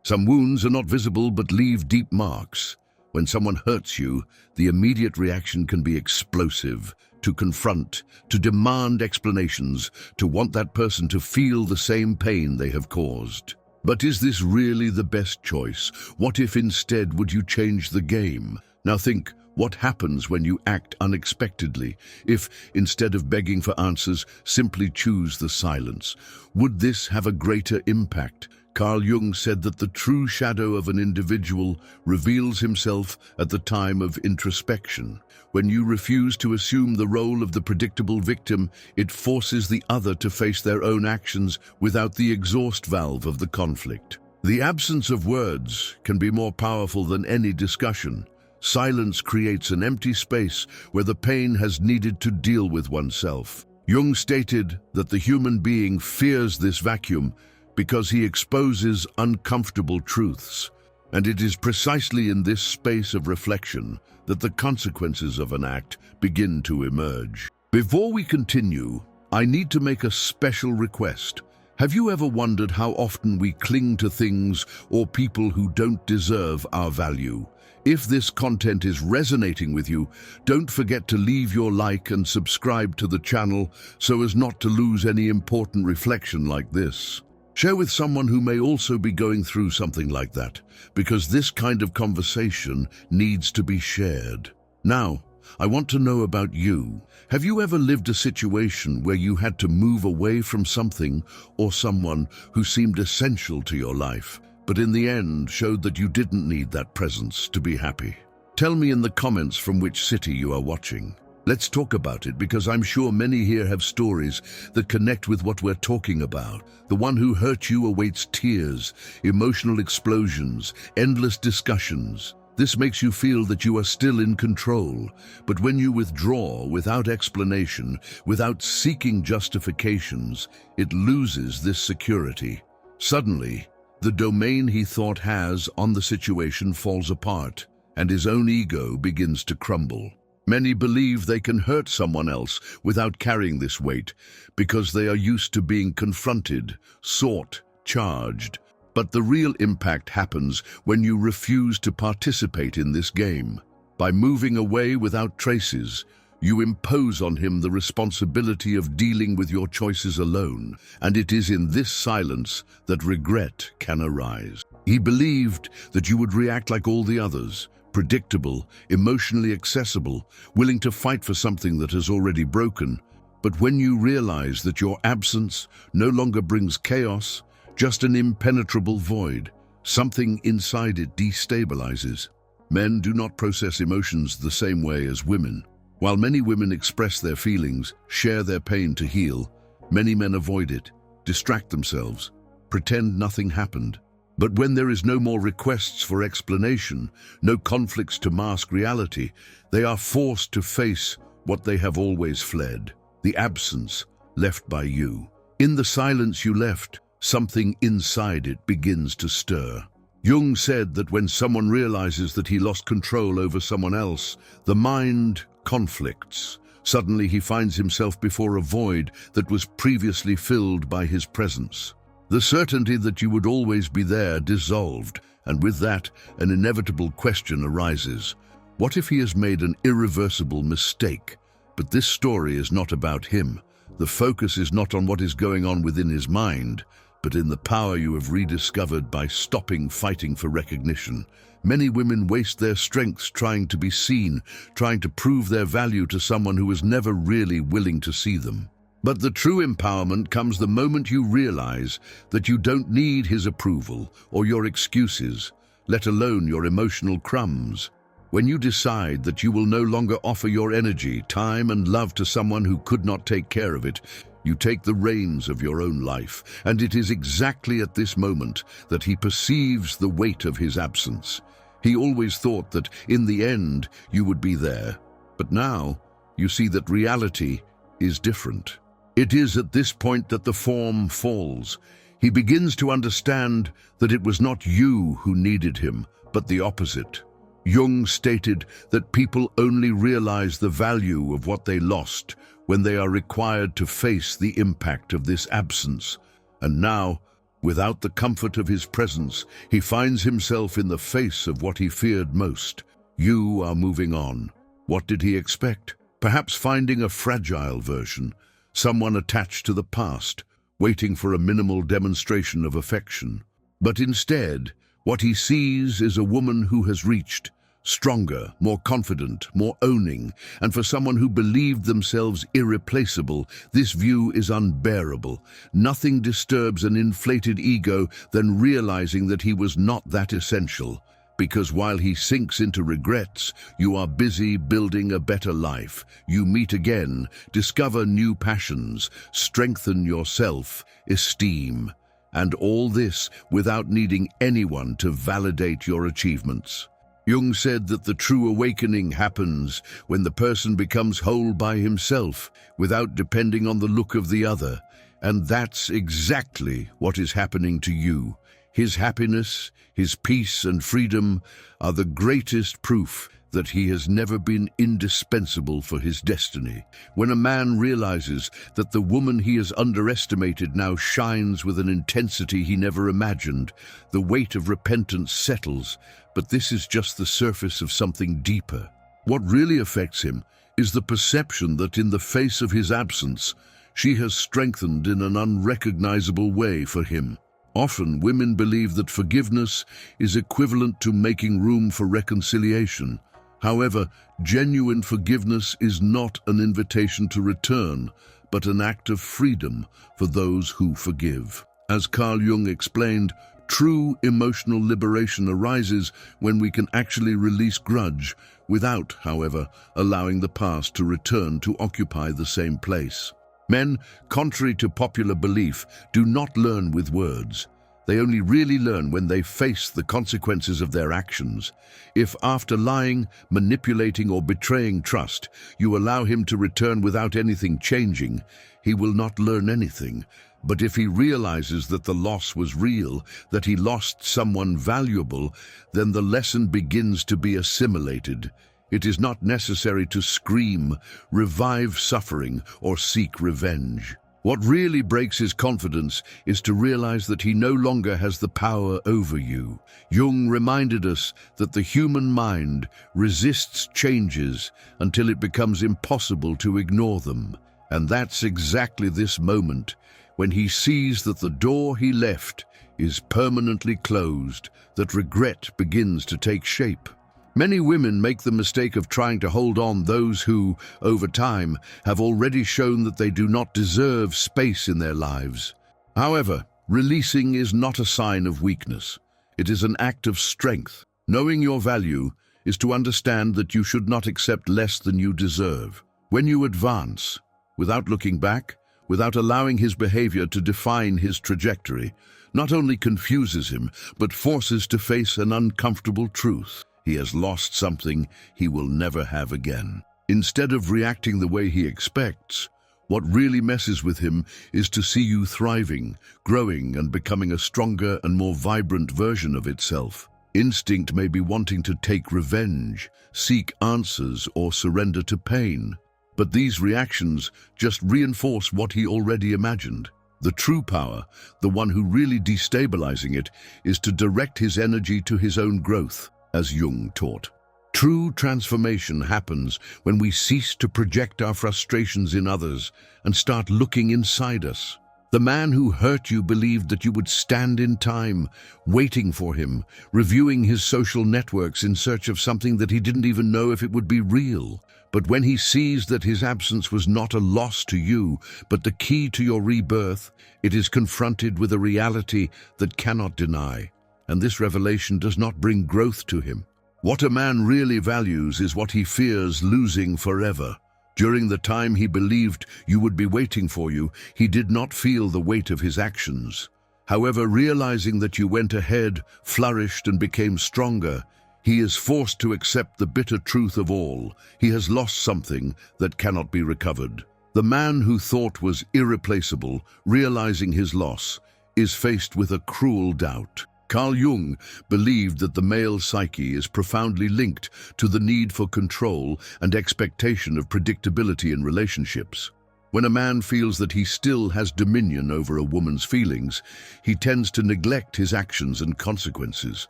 Some wounds are not visible but leave deep marks. When someone hurts you, the immediate reaction can be explosive, to confront, to demand explanations, to want that person to feel the same pain they have caused. But is this really the best choice? What if instead would you change the game? Now think, what happens when you act unexpectedly? If, instead of begging for answers, simply choose the silence? Would this have a greater impact? Carl Jung said that the true shadow of an individual reveals himself at the time of introspection. When you refuse to assume the role of the predictable victim, it forces the other to face their own actions without the exhaust valve of the conflict. The absence of words can be more powerful than any discussion. Silence creates an empty space where the pain has needed to deal with oneself. Jung stated that the human being fears this vacuum because he exposes uncomfortable truths. And it is precisely in this space of reflection that the consequences of an act begin to emerge. Before we continue, I need to make a special request. Have you ever wondered how often we cling to things or people who don't deserve our value? If this content is resonating with you, don't forget to leave your like and subscribe to the channel so as not to lose any important reflection like this. Share with someone who may also be going through something like that, because this kind of conversation needs to be shared. Now, I want to know about you. Have you ever lived a situation where you had to move away from something or someone who seemed essential to your life, but in the end showed that you didn't need that presence to be happy? Tell me in the comments from which city you are watching. Let's talk about it, because I'm sure many here have stories that connect with what we're talking about. The one who hurt you awaits tears, emotional explosions, endless discussions. This makes you feel that you are still in control. But when you withdraw without explanation, without seeking justifications, it loses this security. Suddenly, the domain he thought has on the situation falls apart, and his own ego begins to crumble. Many believe they can hurt someone else without carrying this weight because they are used to being confronted, sought, charged. But the real impact happens when you refuse to participate in this game. By moving away without traces, you impose on him the responsibility of dealing with your choices alone, and it is in this silence that regret can arise. He believed that you would react like all the others, predictable, emotionally accessible, willing to fight for something that has already broken. But when you realize that your absence no longer brings chaos, just an impenetrable void, something inside it destabilizes. Men do not process emotions the same way as women. While many women express their feelings, share their pain to heal, many men avoid it, distract themselves, pretend nothing happened. But when there is no more requests for explanation, no conflicts to mask reality, they are forced to face what they have always fled, the absence left by you. In the silence you left, something inside it begins to stir. Jung said that when someone realizes that he lost control over someone else, the mind conflicts. Suddenly he finds himself before a void that was previously filled by his presence. The certainty that you would always be there dissolved, and with that, an inevitable question arises. What if he has made an irreversible mistake? But this story is not about him. The focus is not on what is going on within his mind, but in the power you have rediscovered by stopping fighting for recognition. Many women waste their strengths trying to be seen, trying to prove their value to someone who was never really willing to see them. But the true empowerment comes the moment you realize that you don't need his approval or your excuses, let alone your emotional crumbs. When you decide that you will no longer offer your energy, time, and love to someone who could not take care of it, you take the reins of your own life, and it is exactly at this moment that he perceives the weight of his absence. He always thought that, in the end, you would be there. But now, you see that reality is different. It is at this point that the form falls. He begins to understand that it was not you who needed him, but the opposite. Jung stated that people only realize the value of what they lost when they are required to face the impact of this absence. And now, Without the comfort of his presence, he finds himself in the face of what he feared most. You are moving on. What did he expect? Perhaps finding a fragile version, someone attached to the past, waiting for a minimal demonstration of affection. But instead, what he sees is a woman who has reached, stronger, more confident, more owning, and for someone who believed themselves irreplaceable, this view is unbearable. Nothing disturbs an inflated ego than realizing that he was not that essential. Because while he sinks into regrets, you are busy building a better life. You meet again, discover new passions, strengthen your self-esteem, and all this without needing anyone to validate your achievements. Jung said that the true awakening happens when the person becomes whole by himself, without depending on the look of the other. And that's exactly what is happening to you. His happiness, his peace and freedom are the greatest proof that he has never been indispensable for his destiny. When a man realizes that the woman he has underestimated now shines with an intensity he never imagined, the weight of repentance settles, but this is just the surface of something deeper. What really affects him is the perception that in the face of his absence, she has strengthened in an unrecognizable way for him. Often, women believe that forgiveness is equivalent to making room for reconciliation. However, genuine forgiveness is not an invitation to return, but an act of freedom for those who forgive. As Carl Jung explained, true emotional liberation arises when we can actually release grudge, without, however, allowing the past to return to occupy the same place. Men, contrary to popular belief, do not learn with words. They only really learn when they face the consequences of their actions. If after lying, manipulating, or betraying trust, you allow him to return without anything changing, he will not learn anything. But if he realizes that the loss was real, that he lost someone valuable, then the lesson begins to be assimilated. It is not necessary to scream, revive suffering, or seek revenge. What really breaks his confidence is to realize that he no longer has the power over you. Jung reminded us that the human mind resists changes until it becomes impossible to ignore them. And that's exactly this moment, when he sees that the door he left is permanently closed, that regret begins to take shape. Many women make the mistake of trying to hold on those who, over time, have already shown that they do not deserve space in their lives. However, releasing is not a sign of weakness. It is an act of strength. Knowing your value is to understand that you should not accept less than you deserve. When you advance, without looking back, without allowing his behavior to define his trajectory, not only confuses him, but forces to face an uncomfortable truth. He has lost something he will never have again. Instead of reacting the way he expects, what really messes with him is to see you thriving, growing, and becoming a stronger and more vibrant version of itself. Instinct may be wanting to take revenge, seek answers, or surrender to pain. But these reactions just reinforce what he already imagined. The true power, the one who really destabilizing it, is to direct his energy to his own growth, as Jung taught. True transformation happens when we cease to project our frustrations in others and start looking inside us. The man who hurt you believed that you would stand in time, waiting for him, reviewing his social networks in search of something that he didn't even know if it would be real. But when he sees that his absence was not a loss to you, but the key to your rebirth, it is confronted with a reality that cannot deny. And this revelation does not bring growth to him. What a man really values is what he fears losing forever. During the time he believed you would be waiting for you, he did not feel the weight of his actions. However, realizing that you went ahead, flourished, and became stronger, he is forced to accept the bitter truth of all. He has lost something that cannot be recovered. The man who thought was irreplaceable, realizing his loss, is faced with a cruel doubt. Carl Jung believed that the male psyche is profoundly linked to the need for control and expectation of predictability in relationships. When a man feels that he still has dominion over a woman's feelings, he tends to neglect his actions and consequences.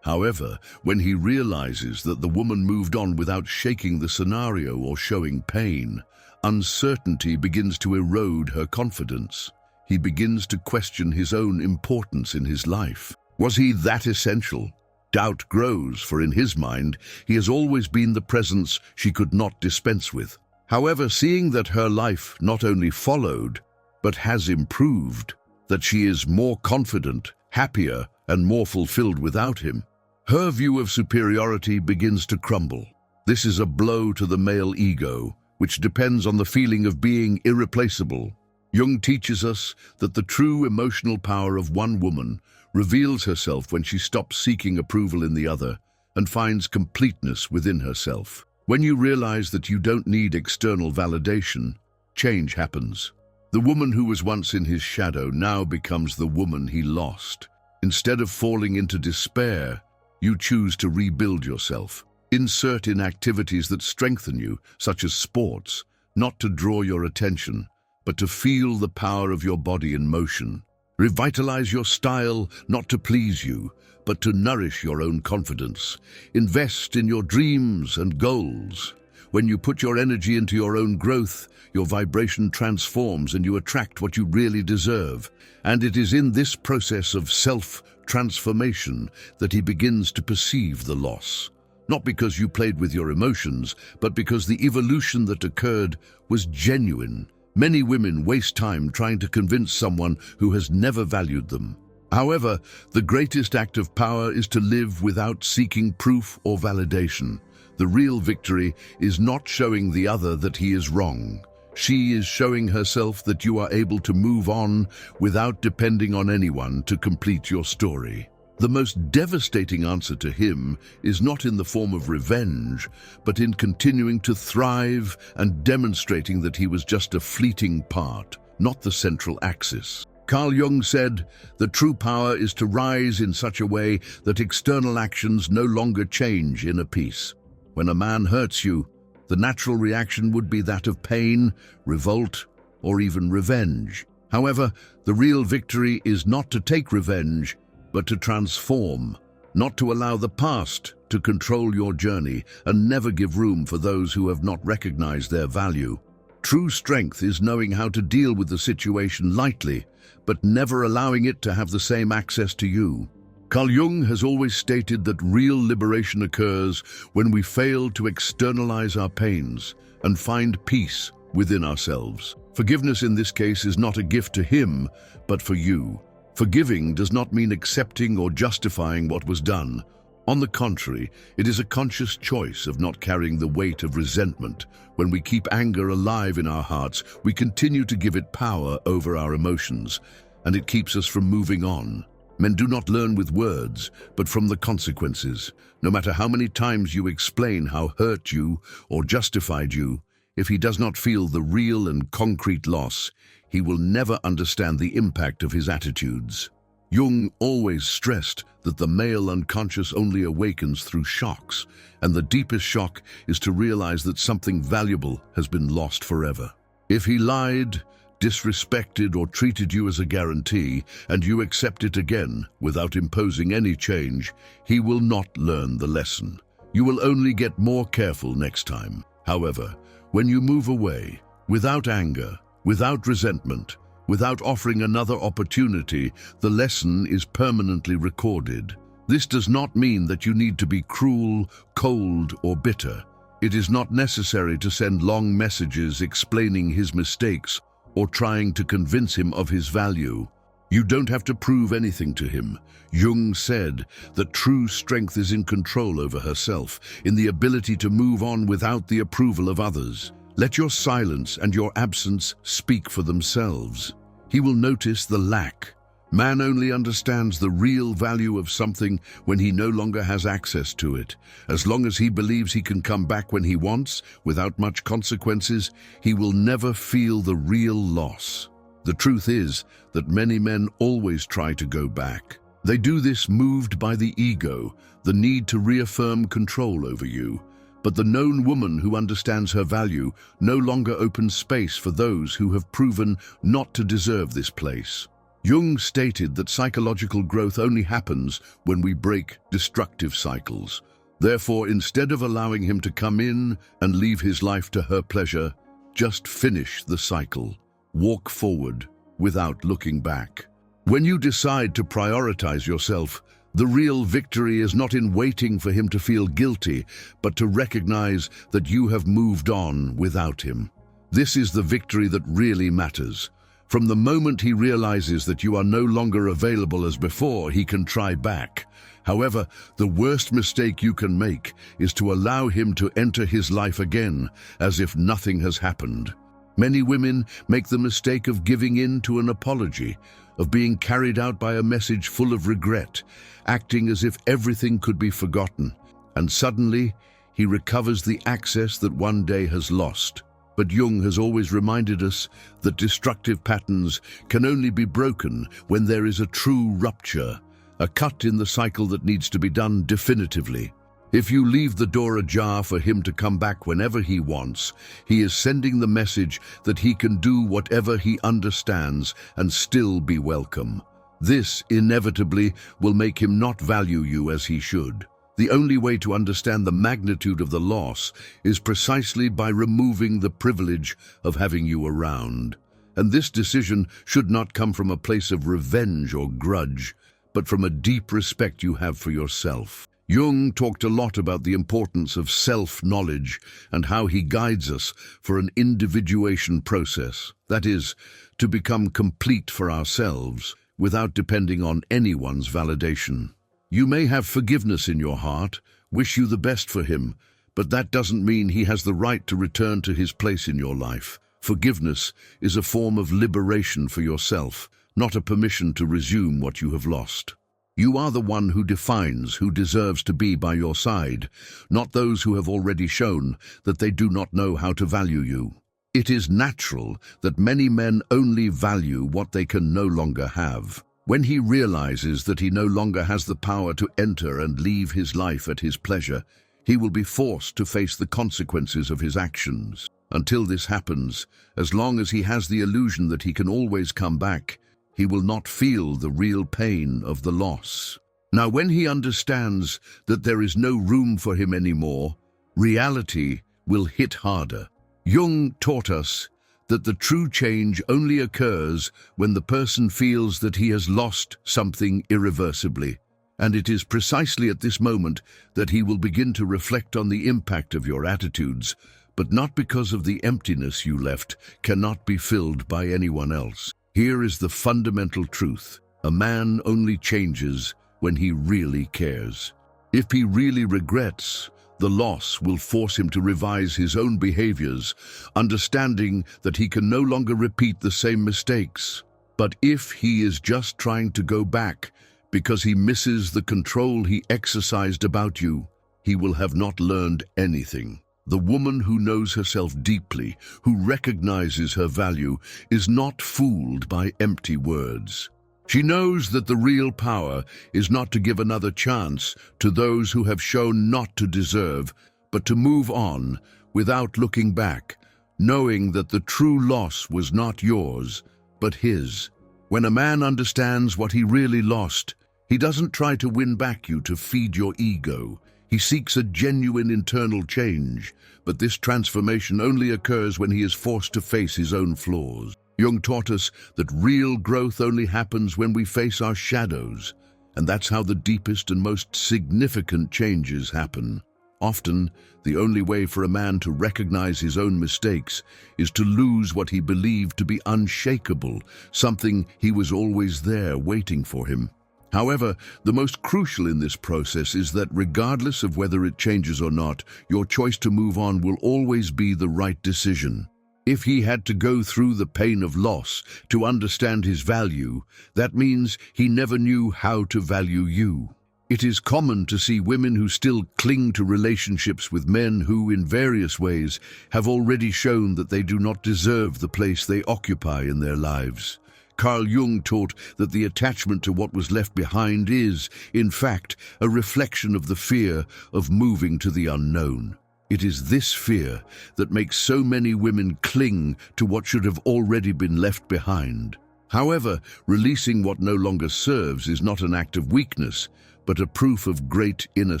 However, when he realizes that the woman moved on without shaking the scenario or showing pain, uncertainty begins to erode her confidence. He begins to question his own importance in his life. Was he that essential? Doubt grows, for in his mind, he has always been the presence she could not dispense with. However, seeing that her life not only followed, but has improved, that she is more confident, happier, and more fulfilled without him, her view of superiority begins to crumble. This is a blow to the male ego, which depends on the feeling of being irreplaceable. Jung teaches us that the true emotional power of one woman reveals herself when she stops seeking approval in the other and finds completeness within herself. When you realize that you don't need external validation, change happens. The woman who was once in his shadow now becomes the woman he lost. Instead of falling into despair, you choose to rebuild yourself. Insert in activities that strengthen you, such as sports, not to draw your attention, but to feel the power of your body in motion. Revitalize your style, not to please you, but to nourish your own confidence. Invest in your dreams and goals. When you put your energy into your own growth, your vibration transforms and you attract what you really deserve. And it is in this process of self-transformation that he begins to perceive the loss. Not because you played with your emotions, but because the evolution that occurred was genuine. Many women waste time trying to convince someone who has never valued them. However, the greatest act of power is to live without seeking proof or validation. The real victory is not showing the other that he is wrong. She is showing herself that you are able to move on without depending on anyone to complete your story. The most devastating answer to him is not in the form of revenge, but in continuing to thrive and demonstrating that he was just a fleeting part, not the central axis. Carl Jung said, "The true power is to rise in such a way that external actions no longer change inner peace." When a man hurts you, the natural reaction would be that of pain, revolt, or even revenge. However, the real victory is not to take revenge, but to transform, not to allow the past to control your journey and never give room for those who have not recognized their value. True strength is knowing how to deal with the situation lightly, but never allowing it to have the same access to you. Carl Jung has always stated that real liberation occurs when we fail to externalize our pains and find peace within ourselves. Forgiveness in this case is not a gift to him, but for you. Forgiving does not mean accepting or justifying what was done. On the contrary, it is a conscious choice of not carrying the weight of resentment. When we keep anger alive in our hearts, we continue to give it power over our emotions, and it keeps us from moving on. Men do not learn with words, but from the consequences. No matter how many times you explain how hurt you or justified you, if he does not feel the real and concrete loss, he will never understand the impact of his attitudes. Jung always stressed that the male unconscious only awakens through shocks, and the deepest shock is to realize that something valuable has been lost forever. If he lied, disrespected, or treated you as a guarantee, and you accept it again without imposing any change, he will not learn the lesson. You will only get more careful next time. However, when you move away, without anger, without resentment, without offering another opportunity, the lesson is permanently recorded. This does not mean that you need to be cruel, cold, or bitter. It is not necessary to send long messages explaining his mistakes or trying to convince him of his value. You don't have to prove anything to him. Jung said that true strength is in control over herself, in the ability to move on without the approval of others. Let your silence and your absence speak for themselves. He will notice the lack. Man only understands the real value of something when he no longer has access to it. As long as he believes he can come back when he wants, without much consequences, he will never feel the real loss. The truth is that many men always try to go back. They do this moved by the ego, the need to reaffirm control over you. But the known woman who understands her value no longer opens space for those who have proven not to deserve this place. Jung stated that psychological growth only happens when we break destructive cycles. Therefore, instead of allowing him to come in and leave his life to her pleasure, just finish the cycle. Walk forward without looking back. When you decide to prioritize yourself, the real victory is not in waiting for him to feel guilty, but to recognize that you have moved on without him. This is the victory that really matters. From the moment he realizes that you are no longer available as before, he can try back. However, the worst mistake you can make is to allow him to enter his life again, as if nothing has happened. Many women make the mistake of giving in to an apology, of being carried out by a message full of regret, acting as if everything could be forgotten, and suddenly he recovers the access that one day has lost. But Jung has always reminded us that destructive patterns can only be broken when there is a true rupture, a cut in the cycle that needs to be done definitively. If you leave the door ajar for him to come back whenever he wants, he is sending the message that he can do whatever he understands and still be welcome. This inevitably will make him not value you as he should. The only way to understand the magnitude of the loss is precisely by removing the privilege of having you around. And this decision should not come from a place of revenge or grudge, but from a deep respect you have for yourself. Jung talked a lot about the importance of self-knowledge and how he guides us for an individuation process, that is, to become complete for ourselves without depending on anyone's validation. You may have forgiveness in your heart, wish you the best for him, but that doesn't mean he has the right to return to his place in your life. Forgiveness is a form of liberation for yourself, not a permission to resume what you have lost. You are the one who defines who deserves to be by your side, not those who have already shown that they do not know how to value you. It is natural that many men only value what they can no longer have. When he realizes that he no longer has the power to enter and leave his life at his pleasure, he will be forced to face the consequences of his actions. Until this happens, as long as he has the illusion that he can always come back, he will not feel the real pain of the loss. Now, when he understands that there is no room for him anymore, reality will hit harder. Jung taught us that the true change only occurs when the person feels that he has lost something irreversibly. And it is precisely at this moment that he will begin to reflect on the impact of your attitudes, but not because of the emptiness you left cannot be filled by anyone else. Here is the fundamental truth. A man only changes when he really cares. If he really regrets, the loss will force him to revise his own behaviors, understanding that he can no longer repeat the same mistakes. But if he is just trying to go back because he misses the control he exercised about you, he will have not learned anything. The woman who knows herself deeply, who recognizes her value, is not fooled by empty words. She knows that the real power is not to give another chance to those who have shown not to deserve, but to move on without looking back, knowing that the true loss was not yours, but his. When a man understands what he really lost, he doesn't try to win back you to feed your ego. He seeks a genuine internal change, but this transformation only occurs when he is forced to face his own flaws. Jung taught us that real growth only happens when we face our shadows, and that's how the deepest and most significant changes happen. Often, the only way for a man to recognize his own mistakes is to lose what he believed to be unshakable, something he was always there waiting for him. However, the most crucial in this process is that regardless of whether it changes or not, your choice to move on will always be the right decision. If he had to go through the pain of loss to understand his value, that means he never knew how to value you. It is common to see women who still cling to relationships with men who, in various ways, have already shown that they do not deserve the place they occupy in their lives. Carl Jung taught that the attachment to what was left behind is, in fact, a reflection of the fear of moving to the unknown. It is this fear that makes so many women cling to what should have already been left behind. However, releasing what no longer serves is not an act of weakness, but a proof of great inner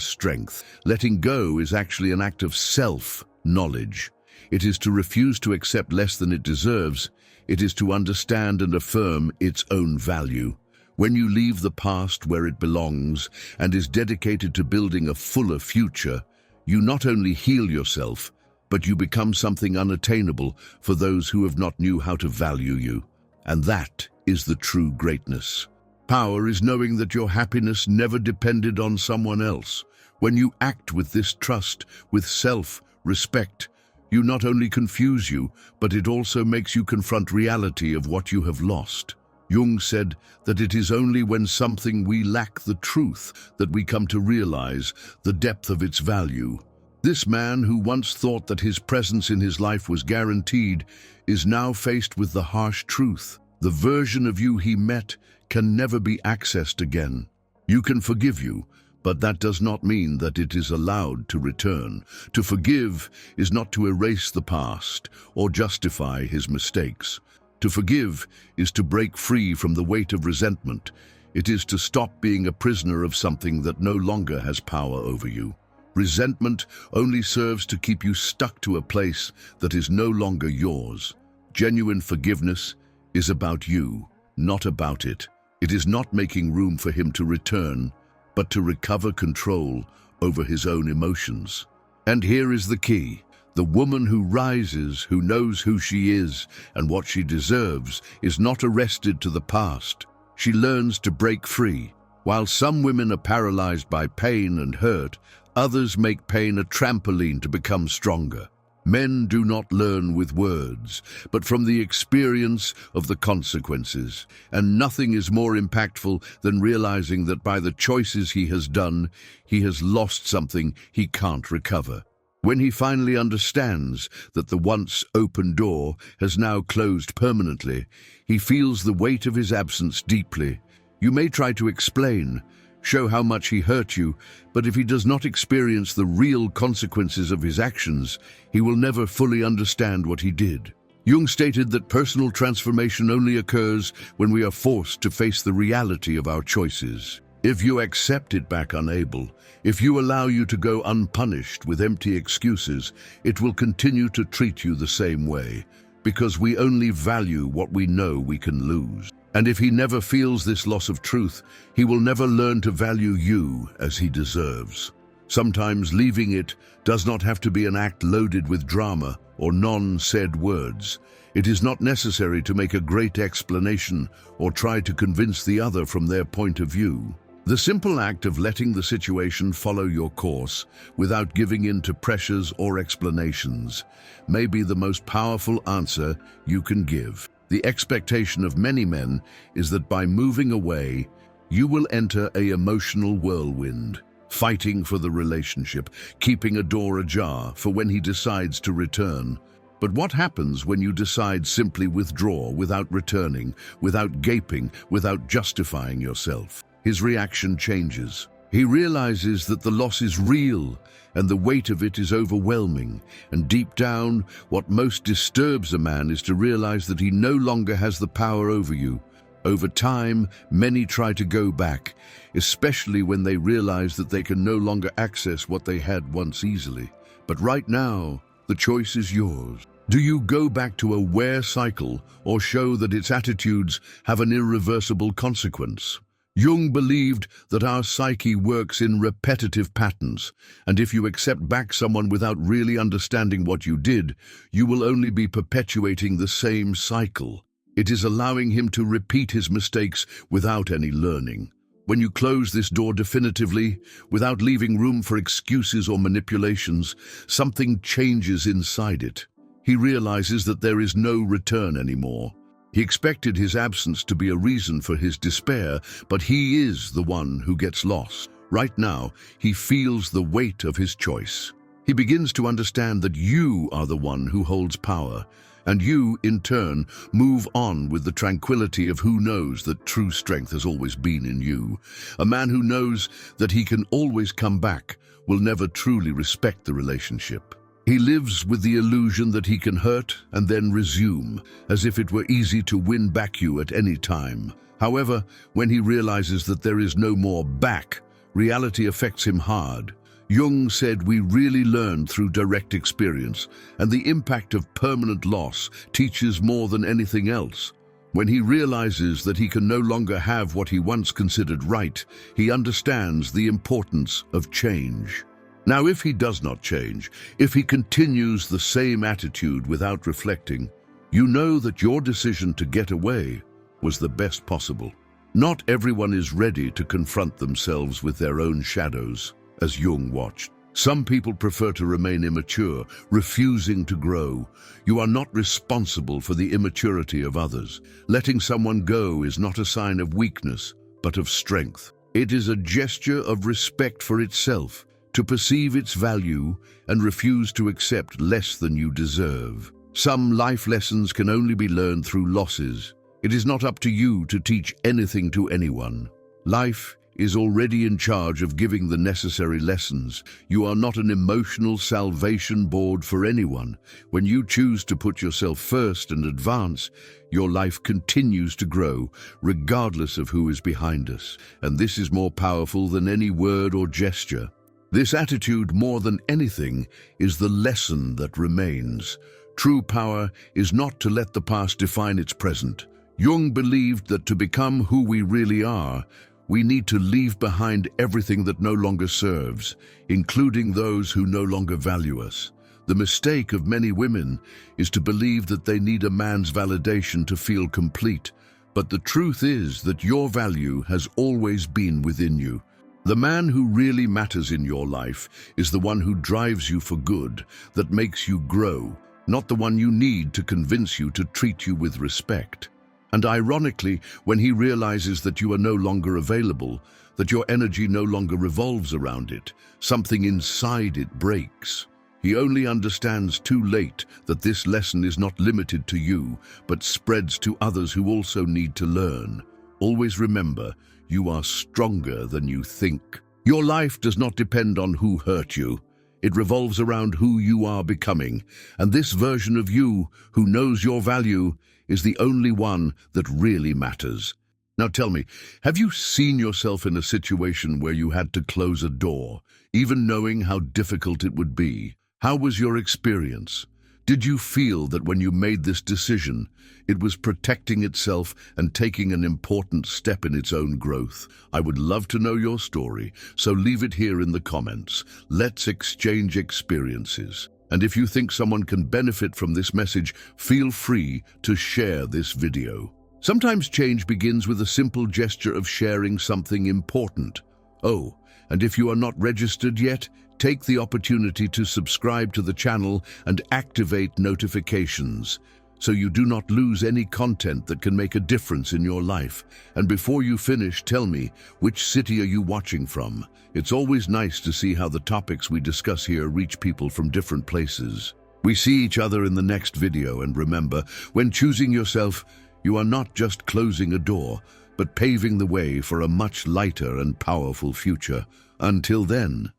strength. Letting go is actually an act of self-knowledge. It is to refuse to accept less than it deserves. It is to understand and affirm its own value. When you leave the past where it belongs and is dedicated to building a fuller future, you not only heal yourself, but you become something unattainable for those who have not knew how to value you. And that is the true greatness. Power is knowing that your happiness never depended on someone else. When you act with this trust, with self-respect, you not only confuse you, but it also makes you confront reality of what you have lost. Jung said that it is only when something we lack the truth that we come to realize the depth of its value. This man, who once thought that his presence in his life was guaranteed, is now faced with the harsh truth. The version of you he met can never be accessed again. You can forgive you, but that does not mean that it is allowed to return. To forgive is not to erase the past or justify his mistakes. To forgive is to break free from the weight of resentment. It is to stop being a prisoner of something that no longer has power over you. Resentment only serves to keep you stuck to a place that is no longer yours. Genuine forgiveness is about you, not about it. It is not making room for him to return, but to recover control over his own emotions. And here is the key. The woman who rises, who knows who she is and what she deserves, is not arrested to the past. She learns to break free. While some women are paralyzed by pain and hurt, others make pain a trampoline to become stronger. Men do not learn with words, but from the experience of the consequences. And nothing is more impactful than realizing that by the choices he has done, he has lost something he can't recover. When he finally understands that the once open door has now closed permanently, he feels the weight of his absence deeply. You may try to explain, show how much he hurt you, but if he does not experience the real consequences of his actions, he will never fully understand what he did. Jung stated that personal transformation only occurs when we are forced to face the reality of our choices. If you accept it back unable, if you allow you to go unpunished with empty excuses, it will continue to treat you the same way, because we only value what we know we can lose. And if he never feels this loss of truth, he will never learn to value you as he deserves. Sometimes leaving it does not have to be an act loaded with drama or non-said words. It is not necessary to make a great explanation or try to convince the other from their point of view. The simple act of letting the situation follow your course without giving in to pressures or explanations may be the most powerful answer you can give. The expectation of many men is that by moving away, you will enter an emotional whirlwind, fighting for the relationship, keeping a door ajar for when he decides to return. But what happens when you decide simply withdraw without returning, without gaping, without justifying yourself? His reaction changes. He realizes that the loss is real and the weight of it is overwhelming. And deep down, what most disturbs a man is to realize that he no longer has the power over you. Over time, many try to go back, especially when they realize that they can no longer access what they had once easily. But right now, the choice is yours. Do you go back to a wear cycle or show that its attitudes have an irreversible consequence? Jung believed that our psyche works in repetitive patterns, and if you accept back someone without really understanding what you did, you will only be perpetuating the same cycle. It is allowing him to repeat his mistakes without any learning. When you close this door definitively, without leaving room for excuses or manipulations, something changes inside it. He realizes that there is no return anymore. He expected his absence to be a reason for his despair, but he is the one who gets lost. Right now, he feels the weight of his choice. He begins to understand that you are the one who holds power, and you, in turn, move on with the tranquility of who knows that true strength has always been in you. A man who knows that he can always come back will never truly respect the relationship. He lives with the illusion that he can hurt and then resume, as if it were easy to win back you at any time. However, when he realizes that there is no more back, reality affects him hard. Jung said we really learn through direct experience, and the impact of permanent loss teaches more than anything else. When he realizes that he can no longer have what he once considered right, he understands the importance of change. Now, if he does not change, if he continues the same attitude without reflecting, you know that your decision to get away was the best possible. Not everyone is ready to confront themselves with their own shadows, as Jung watched. Some people prefer to remain immature, refusing to grow. You are not responsible for the immaturity of others. Letting someone go is not a sign of weakness, but of strength. It is a gesture of respect for itself, to perceive its value and refuse to accept less than you deserve. Some life lessons can only be learned through losses. It is not up to you to teach anything to anyone. Life is already in charge of giving the necessary lessons. You are not an emotional salvation board for anyone. When you choose to put yourself first and advance, your life continues to grow, regardless of who is behind us. And this is more powerful than any word or gesture. This attitude, more than anything, is the lesson that remains. True power is not to let the past define its present. Jung believed that to become who we really are, we need to leave behind everything that no longer serves, including those who no longer value us. The mistake of many women is to believe that they need a man's validation to feel complete. But the truth is that your value has always been within you. The man who really matters in your life is the one who drives you for good, that makes you grow, not the one you need to convince you to treat you with respect. And ironically, when he realizes that you are no longer available, that your energy no longer revolves around it, something inside it breaks. He only understands too late that this lesson is not limited to you, but spreads to others who also need to learn. Always remember, you are stronger than you think. Your life does not depend on who hurt you. It revolves around who you are becoming, and this version of you, who knows your value, is the only one that really matters. Now tell me, have you seen yourself in a situation where you had to close a door, even knowing how difficult it would be? How was your experience? Did you feel that when you made this decision, it was protecting itself and taking an important step in its own growth? I would love to know your story, so leave it here in the comments. Let's exchange experiences. And if you think someone can benefit from this message, feel free to share this video. Sometimes change begins with a simple gesture of sharing something important. Oh, and if you are not registered yet, take the opportunity to subscribe to the channel and activate notifications, so you do not lose any content that can make a difference in your life. And before you finish, tell me, which city are you watching from? It's always nice to see how the topics we discuss here reach people from different places. We see each other in the next video, and remember, when choosing yourself, you are not just closing a door, but paving the way for a much lighter and powerful future. Until then,